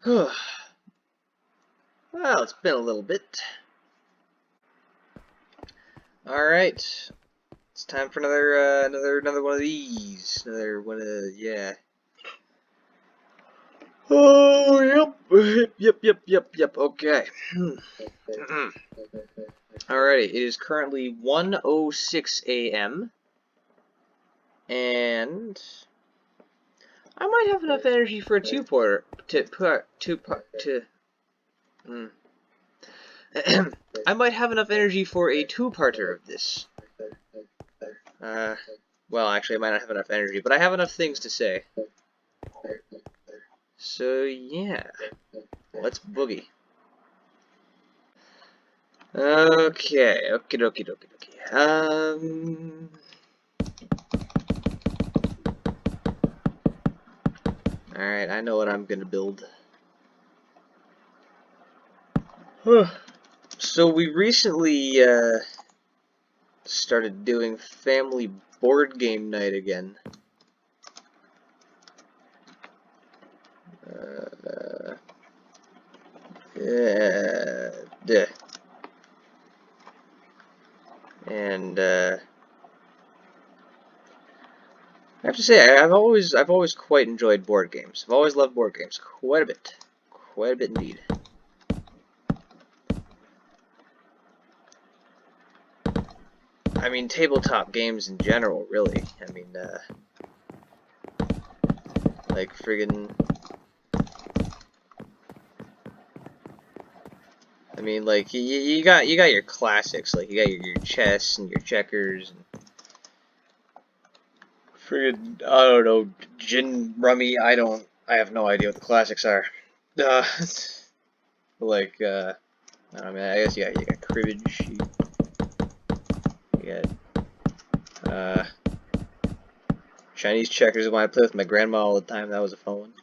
Well, it's been a little bit. All right, it's time for another one of these. Another one of yeah. Oh yep. Okay. Alrighty, it is currently 1:06 a.m. and I might have enough energy for a two-parter to. I might have enough energy for a two-parter of this. Well, actually, I might not have enough energy, but I have enough things to say. So, yeah. Let's boogie. Okay. Alright, I know what I'm gonna build. So, we recently, started doing family board game night again. And I have to say, I've always quite enjoyed board games. I've always loved board games quite a bit indeed. I mean, tabletop games in general, really. I mean, like friggin'. I mean, like you got your classics, like you got your chess and your checkers, and friggin' I don't know, gin rummy. I have no idea what the classics are. Like I don't know, I guess you got cribbage. You got Chinese checkers is when I play with my grandma all the time. That was a fun one.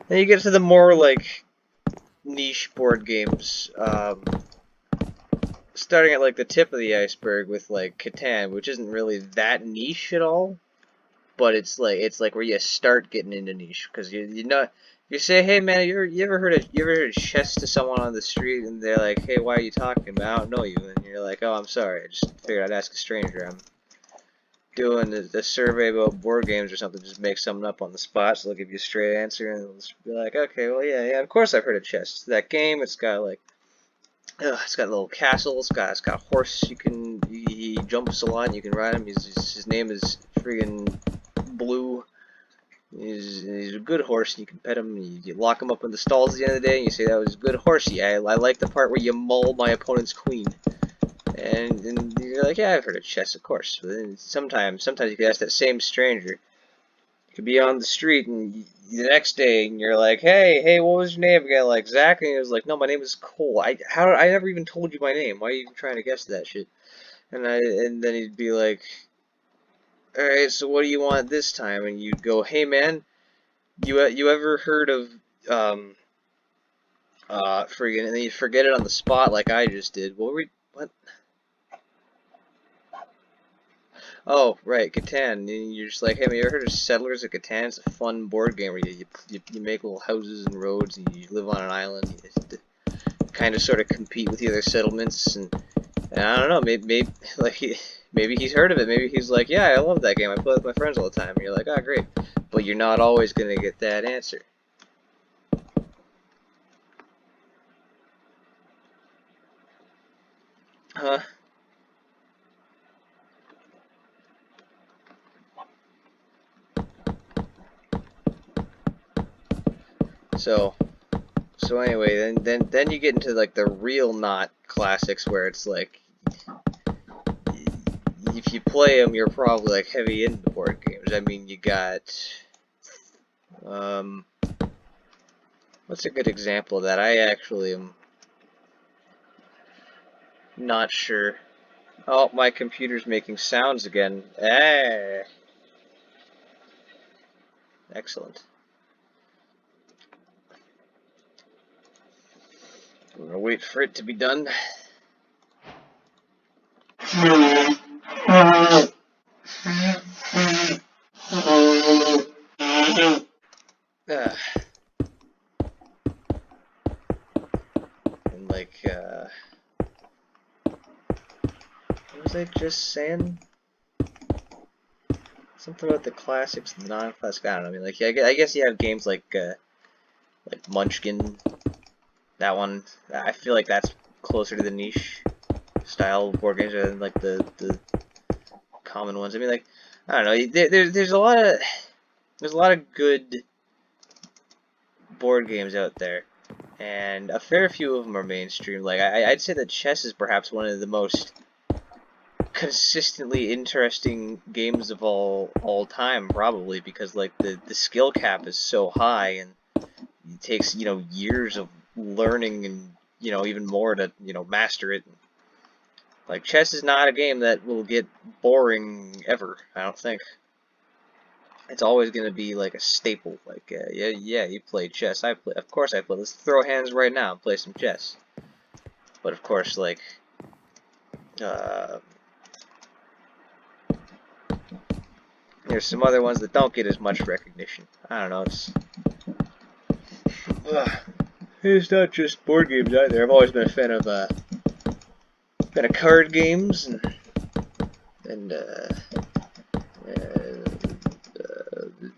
Then you get to the more like niche board games, starting at like the tip of the iceberg with like Catan, which isn't really that niche at all, but it's like where you start getting into niche because you know you say, hey man, you ever heard of chess to someone on the street, and they're like, hey, why are you talking about? I don't know you, and you're like, oh, I'm sorry, I just figured I'd ask a stranger. I'm doing the survey about board games or something. Just make something up on the spot, so they'll give you a straight answer, and they'll just be like, okay, well, yeah, of course I've heard of chess. It's that game. It's got like, it's got a little castle. It's got a horse. He jumps a lot, and you can ride him. His name is friggin' Blue. He's a good horse, and you can pet him. And you lock him up in the stalls at the end of the day, and you say that was a good horsey. I like the part where you maul my opponent's queen. And you're like, yeah, I've heard of chess, of course. But then sometimes you could ask that same stranger. You could be on the street, and the next day, and you're like, hey, what was your name again? Like Zach, and he was like, no, my name is Cole. I never even told you my name. Why are you even trying to guess that shit? And then he'd be like, all right, so what do you want this time? And you'd go, hey man, you ever heard of friggin', and then you forget it on the spot like I just did. What? Oh, right, Catan. And you're just like, hey, man, you ever heard of Settlers of Catan? It's a fun board game where you make little houses and roads, and you live on an island. You kind of sort of compete with the other settlements, and I don't know, maybe like maybe he's heard of it. Maybe he's like, yeah, I love that game. I play with my friends all the time. And you're like, oh, great. But you're not always gonna get that answer. Huh? So anyway, then you get into like the real not classics where it's like if you play them, you're probably like heavy into board games. I mean, you got what's a good example of that? I actually am not sure. Oh, my computer's making sounds again. Excellent. I'm gonna wait for it to be done. just saying? Something about the classics and the non-classic. I don't know. I mean, like, I guess you have games like Munchkin. That one, I feel like that's closer to the niche style board games than like the common ones. I mean, like, I don't know. There's a lot of good board games out there, and a fair few of them are mainstream. Like, I'd say that chess is perhaps one of the most consistently interesting games of all time, probably, because like the skill cap is so high, and it takes, you know, years of learning and, you know, even more to, you know, master it. Like, chess is not a game that will get boring ever, I don't think. It's always going to be like a staple. Like, yeah, you play chess. Of course I play. Let's throw hands right now and play some chess. But of course, like, there's some other ones that don't get as much recognition. I don't know. It's not just board games either. I've always been a fan of card games and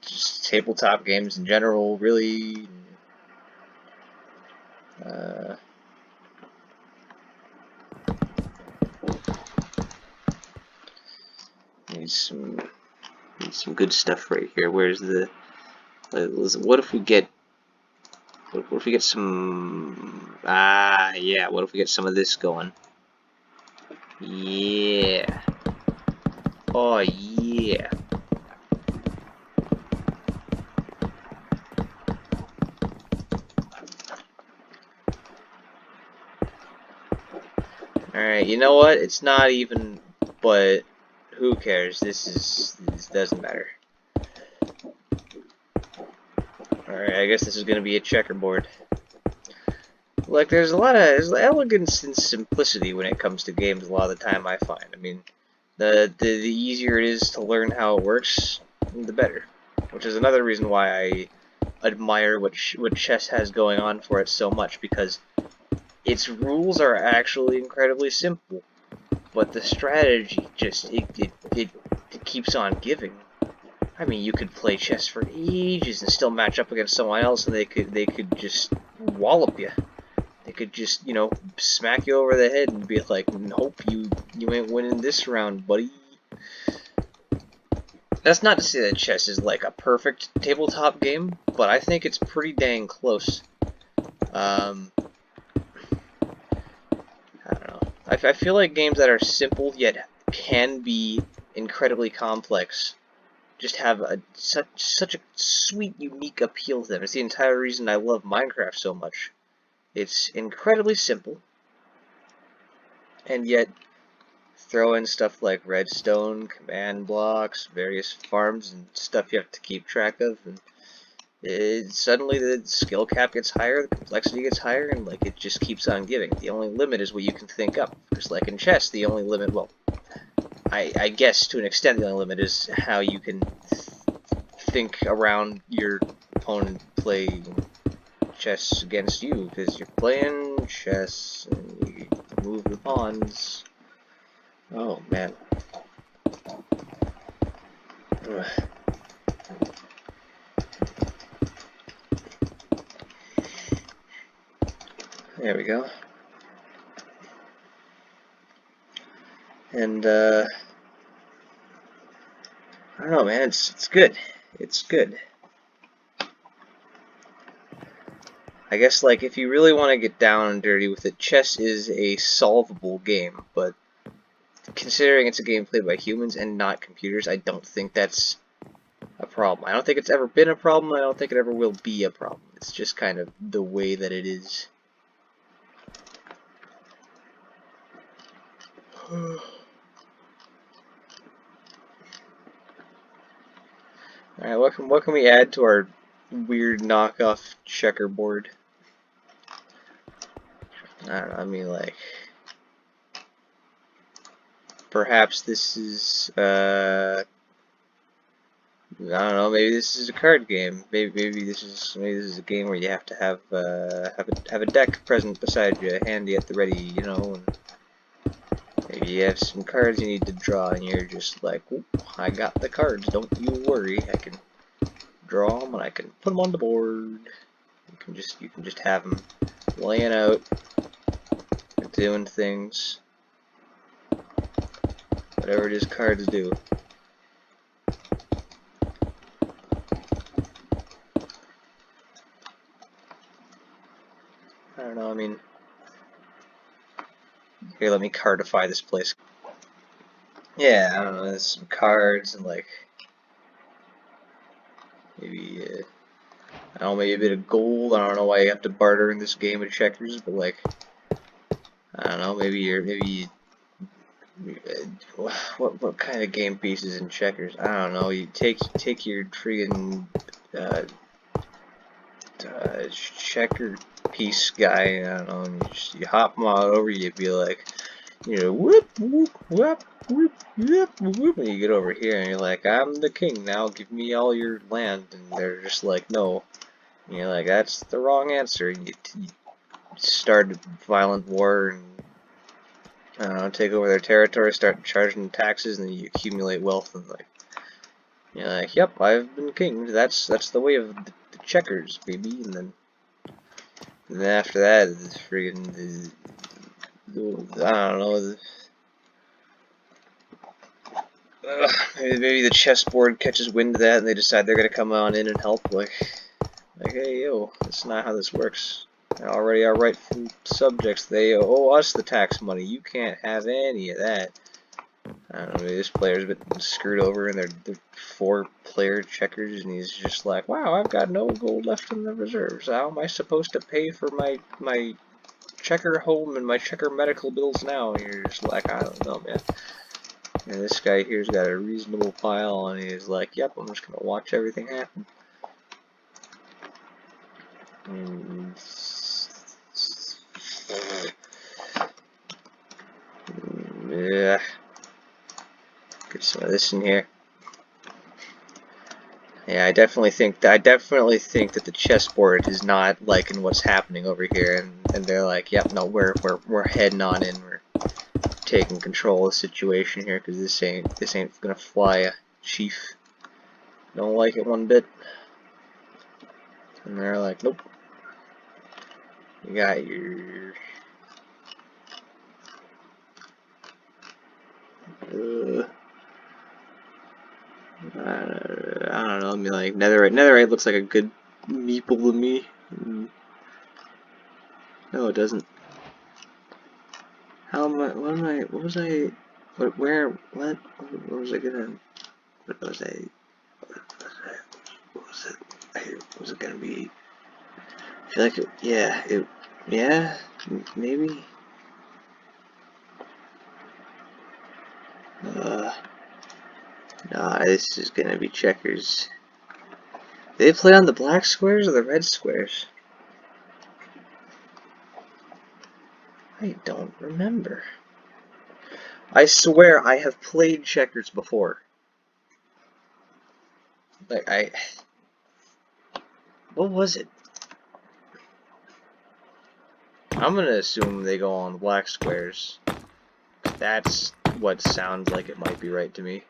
just tabletop games in general, really. Need some good stuff right here. Where's the? What if we get? What if we get some? Yeah. What if we get some of this going? Yeah. Oh yeah. Alright, you know what? It's not even, but who cares? This doesn't matter. Alright, I guess this is gonna be a checkerboard. Like, there's elegance and simplicity when it comes to games a lot of the time, I find. I mean, the easier it is to learn how it works, the better. Which is another reason why I admire what chess has going on for it so much, because its rules are actually incredibly simple, but the strategy just it keeps on giving. I mean, you could play chess for ages and still match up against someone else, and they could just wallop you. They could just, you know, smack you over the head and be like, "Nope, you ain't winning this round, buddy." That's not to say that chess is like a perfect tabletop game, but I think it's pretty dang close. I don't know. I feel like games that are simple yet can be incredibly complex just have such a sweet, unique appeal to them. It's the entire reason I love Minecraft so much. It's incredibly simple, and yet throw in stuff like redstone, command blocks, various farms, and stuff you have to keep track of, and suddenly the skill cap gets higher, the complexity gets higher, and like it just keeps on giving. The only limit is what you can think up. Just like in chess, the only limit, well, I guess to an extent the only limit is how you can think around your opponent playing chess against you, because you're playing chess and you move the pawns. Oh man. Ugh. There we go. And I don't know, man. It's good. It's good. I guess, like, if you really want to get down and dirty with it, chess is a solvable game, but considering it's a game played by humans and not computers, I don't think that's a problem. I don't think it's ever been a problem. I don't think it ever will be a problem. It's just kind of the way that it is. Alright, what can we add to our weird knockoff checkerboard? I don't know, I mean, like, perhaps this is, I don't know, maybe this is a card game. Maybe this is a game where you have to have a deck present beside you, handy at the ready, you know, and maybe maybe you have some cards you need to draw, and you're just like, I got the cards, don't you worry, I can draw them and I can put them on the board. You can just have them laying out, doing things, whatever it is cards do. I don't know, I mean, here, let me cardify this place. Yeah, I don't know, there's some cards and like, maybe, I don't know, maybe a bit of gold. I don't know why you have to barter in this game of checkers, but like, I don't know, maybe what kind of game pieces in checkers? I don't know. You take your friggin' checker piece guy. I don't know. And you hop them all over. You'd be like, whoop whoop whoop whoop whoop whoop. And you get over here and you're like, I'm the king now. Give me all your land. And they're just like, no. And you're like, that's the wrong answer. And you start a violent war and I don't know, take over their territory, start charging taxes, and then you accumulate wealth, and like, you're like, yep, I've been king. That's the way of the checkers, baby. And then after that, it's friggin' I don't know. Maybe the chessboard catches wind of that, and they decide they're gonna come on in and help. Like, hey, yo, that's not how this works. They're already our rightful subjects. They owe us the tax money. You can't have any of that. I don't know, maybe this player's been screwed over in their 4-player checkers, and he's just like, wow, I've got no gold left in the reserves. How am I supposed to pay for my checker home and my checker medical bills now? And you're just like, I don't know, man. And this guy here's got a reasonable pile, and he's like, yep, I'm just gonna watch everything happen. Yeah. Get some of this in here. Yeah, I definitely think that the chessboard is not liking what's happening over here, and they're like, yep, no, we're heading on in. We're taking control of the situation here because this ain't gonna fly, chief. Don't like it one bit. And they're like, nope. You got your I don't know. I mean, like netherite looks like a good meeple to me. No, it doesn't. How am I? What am I? What was I? What? Where? What? What was I gonna? What was I? What was it? What was it gonna be? I feel like it. Yeah. It. Yeah. Maybe. Nah. This is gonna be checkers. Did they play on the black squares or the red squares? I don't remember. I swear I have played checkers before. Like, what was it? I'm gonna assume they go on the black squares. That's what sounds like it might be right to me.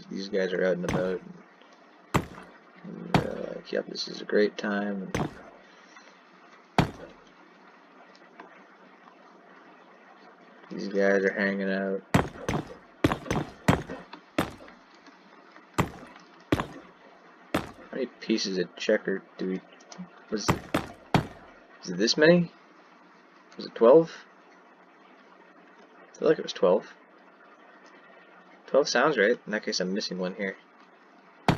These guys are out and about. And, like, yep, this is a great time. These guys are hanging out. How many pieces of checker do we? Is it this many? Was it 12? I feel like it was 12. 12 sounds right. In that case, I'm missing one here. I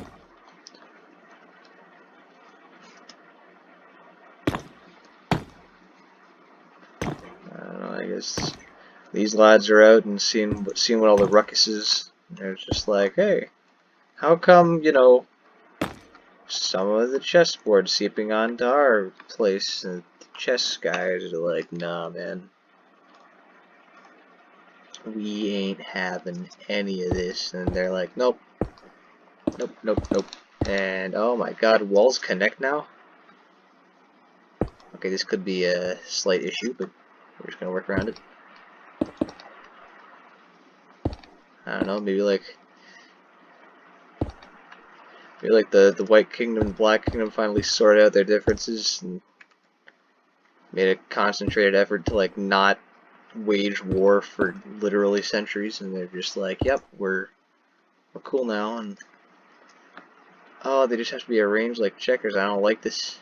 don't know. I guess these lads are out and seeing what all the ruckus is. They're just like, hey, how come, some of the chessboard seeping onto our place? And the chess guys are like, nah, man. We ain't having any of this. And they're like, nope. Nope, nope, nope. And, oh my god, walls connect now? Okay, this could be a slight issue, but we're just gonna work around it. I don't know, maybe like the White Kingdom and the Black Kingdom finally sorted out their differences and made a concentrated effort to like not wage war for literally centuries, and they're just like, yep, we're cool now, and oh, they just have to be arranged like checkers. I don't like this.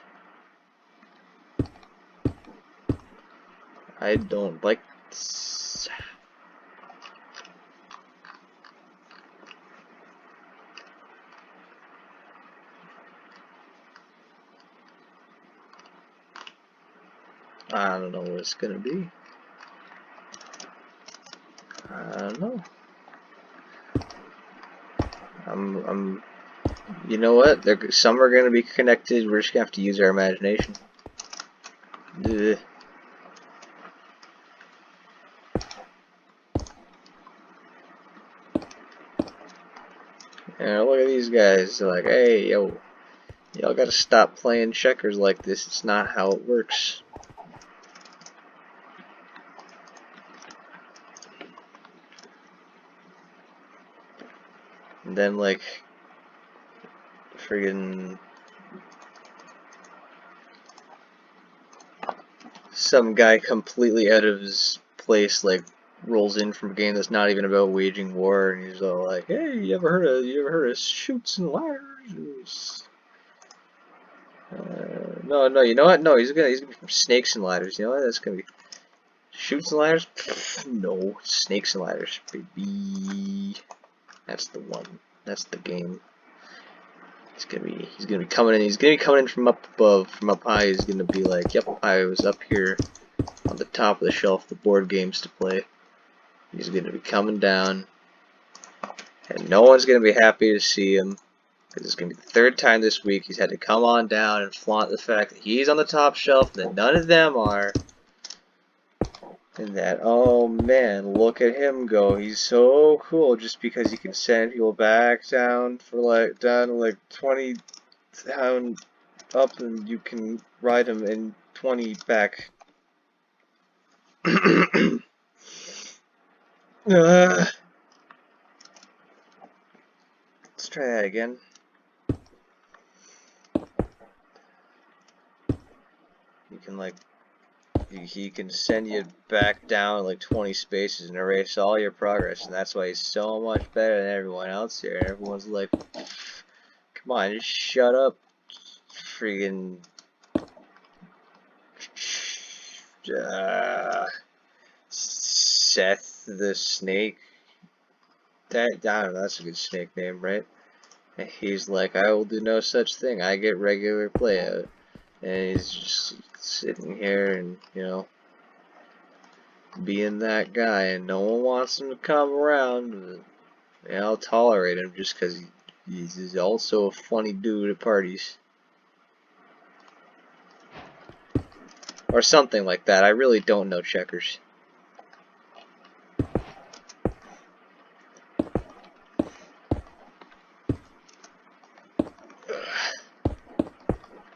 I don't like this. I don't know what it's gonna be. I don't know. You know what? Some are gonna be connected. We're just gonna have to use our imagination. Ugh. And look at these guys. They're like, hey, yo, y'all gotta stop playing checkers like this. It's not how it works. And then, like, friggin' some guy completely out of his place, like, rolls in from a game that's not even about waging war, and he's all like, "Hey, you ever heard of Chutes and Ladders?" No, no, you know what? No, he's gonna be from Snakes and Ladders. You know what? That's gonna be Chutes and Ladders. No, Snakes and Ladders, baby. That's the one. That's the game. He's gonna be coming in. He's gonna be coming in from up above, from up high. He's gonna be like, "Yep, I was up here on the top of the shelf, the board games to play." He's gonna be coming down, and no one's gonna be happy to see him because it's gonna be the third time this week he's had to come on down and flaunt the fact that he's on the top shelf, and that none of them are. And that, oh man, look at him go. He's so cool just because he can send people back down for like, down to like 20 down up, and you can ride him in 20 back. Let's try that again. You can like, he can send you back down like 20 spaces and erase all your progress, and that's why he's so much better than everyone else here. Everyone's like, come on, just shut up, freaking Seth the Snake. I don't know, that's a good snake name, right? And he's like, I will do no such thing. I get regular play out. And he's just sitting here and, you know, being that guy, and no one wants him to come around. And I'll tolerate him just because he's also a funny dude at parties. Or something like that. I really don't know checkers.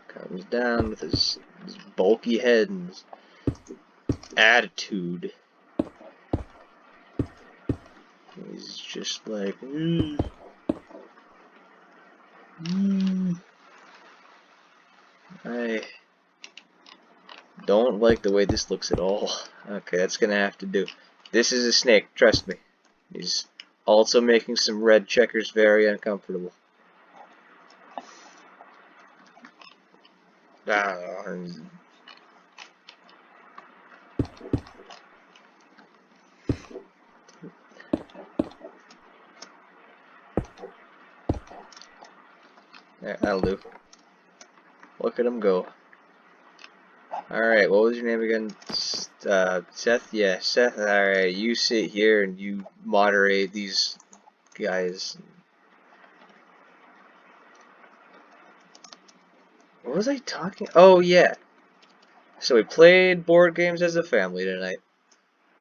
Comes down with his bulky head and his attitude. He's just like, I don't like the way this looks at all. Okay, that's gonna have to do. This is a snake, trust me. He's also making some red checkers very uncomfortable. Yeah, that'll do. Look at him go. Alright, what was your name again? Seth? Yeah, Seth. Alright, you sit here and you moderate these guys. What was I talking? Oh, yeah. So we played board games as a family tonight.